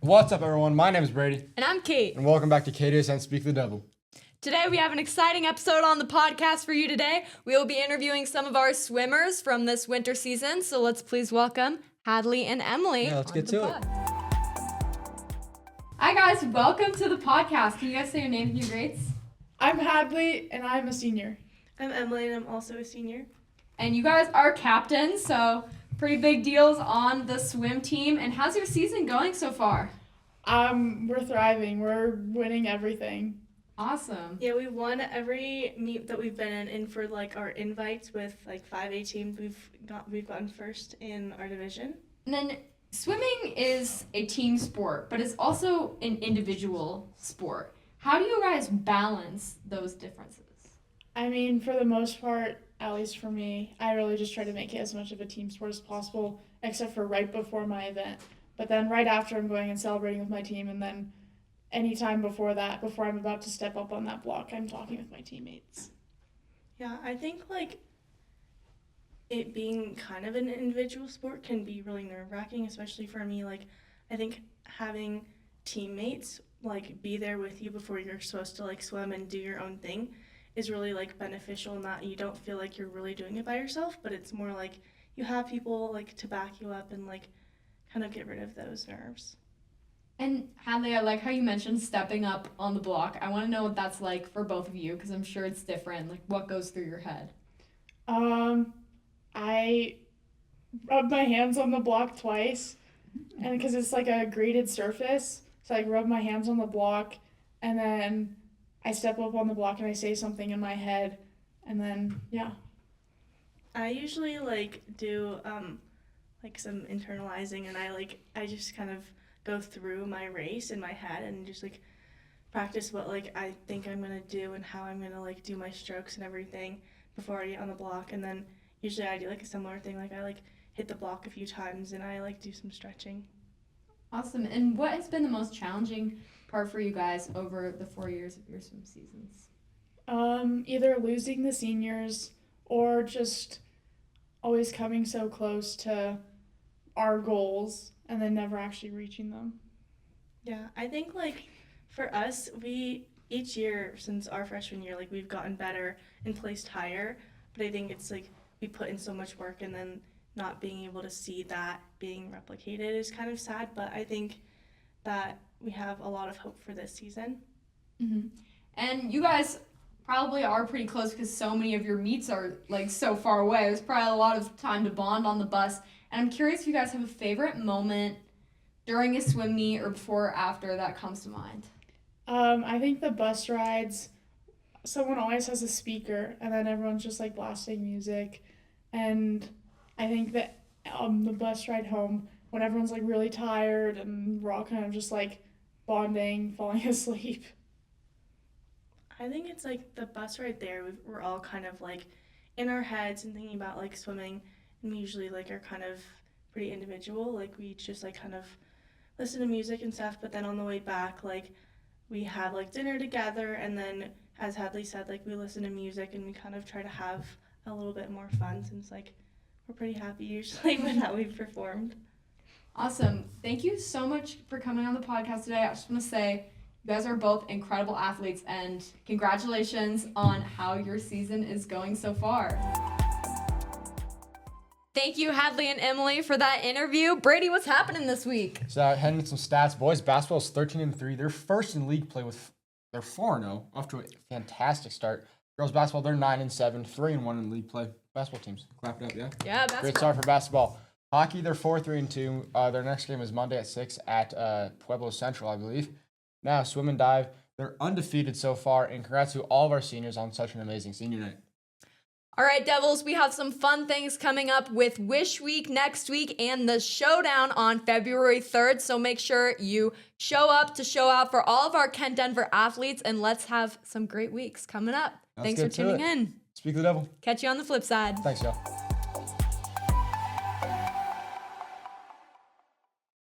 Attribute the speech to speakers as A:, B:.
A: What's up, everyone? My name is Brady,
B: And I'm Kate.
A: and welcome back to KDS and Speak the Devil.
B: Today we have an exciting episode on the podcast for you today. We will be interviewing some of our swimmers from this winter season, so let's please welcome Hadley and Emily.
A: Yeah, let's get to it.
B: Hi guys, welcome to the podcast. Can you guys say your name and your grades?
C: I'm Hadley, and I'm a senior.
D: I'm Emily, and I'm also a senior.
B: And you guys are captains, so pretty big deals on the swim team. And how's your season going so far?
C: We're thriving. We're winning everything.
B: Awesome.
D: Yeah, we won every meet that we've been in for like our invites with like 5A teams. We've gotten first in our division.
B: And then swimming is a team sport, but it's also an individual sport. How do you guys balance those differences?
C: I mean, for the most part, at least for me, I really just try to make it as much of a team sport as possible, except for right before my event. But then right after, I'm going and celebrating with my team, and then anytime before that, before I'm about to step up on that block, I'm talking with my teammates.
D: Yeah, I think like it being kind of an individual sport can be really nerve-wracking, especially for me. Like, I think having teammates like be there with you before you're supposed to like swim and do your own thing is really like beneficial in that you don't feel like you're really doing it by yourself, but it's more like you have people like to back you up and like kind of get rid of those nerves.
B: And Hadley, I like how you mentioned stepping up on the block. I want to know what that's like for both of you because I'm sure it's different. Like, what goes through your head?
C: I rubbed my hands on the block twice, and because it's like a graded surface, so I rub my hands on the block, and then I step up on the block and I say something in my head, and then yeah.
D: I usually like do like some internalizing, and I just kind of go through my race in my head and just like practice what like I think I'm gonna do and how I'm gonna like do my strokes and everything before I get on the block. And then usually I do like a similar thing, like I like hit the block a few times and I like do some stretching.
B: Awesome. And what has been the most challenging part for you guys over the 4 years of your swim seasons?
C: Either losing the seniors or just always coming so close to our goals and then never actually reaching them.
D: Yeah, I think like for us, we each year since our freshman year, like we've gotten better and placed higher, but I think it's like we put in so much work and then not being able to see that being replicated is kind of sad, but I think that we have a lot of hope for this season.
B: Mm-hmm. And you guys probably are pretty close because so many of your meets are like so far away. There's probably a lot of time to bond on the bus. And I'm curious if you guys have a favorite moment during a swim meet or before or after that comes to mind.
C: I think the bus rides, someone always has a speaker and then everyone's just like blasting music. And I think that the bus ride home, when everyone's like really tired and we're all kind of just like bonding, falling asleep.
D: I think it's like the bus ride there, we're all kind of like in our heads and thinking about like swimming, and we usually like are kind of pretty individual, like we just like kind of listen to music and stuff, but then on the way back like we had like dinner together, and then as Hadley said, like we listen to music and we kind of try to have a little bit more fun since like we're pretty happy usually with how we've performed.
B: Awesome. Thank you so much for coming on the podcast today. I just want to say you guys are both incredible athletes, and congratulations on how your season is going so far. Thank you, Hadley and Emily, for that interview. Brady, what's happening this week?
A: So, heading into some stats. Boys basketball is 13-3. They're first in league play with they're 4-0, off to a fantastic start. Girls basketball, they're 9-7, 3-1 in league play. Basketball teams, clap it up, yeah.
B: Yeah, basketball.
A: Great start for basketball. Hockey, they're 4-3-2. Their next game is Monday at 6 at Pueblo Central, I believe. Now, swim and dive, they're undefeated so far, and congrats to all of our seniors on such an amazing senior night.
B: All right, Devils, we have some fun things coming up with Wish Week next week and the Showdown on February 3rd. So make sure you show up to show out for all of our Kent Denver athletes, and let's have some great weeks coming up. Thanks for tuning in.
A: Speak the devil.
B: Catch you on the flip side.
A: Thanks, y'all.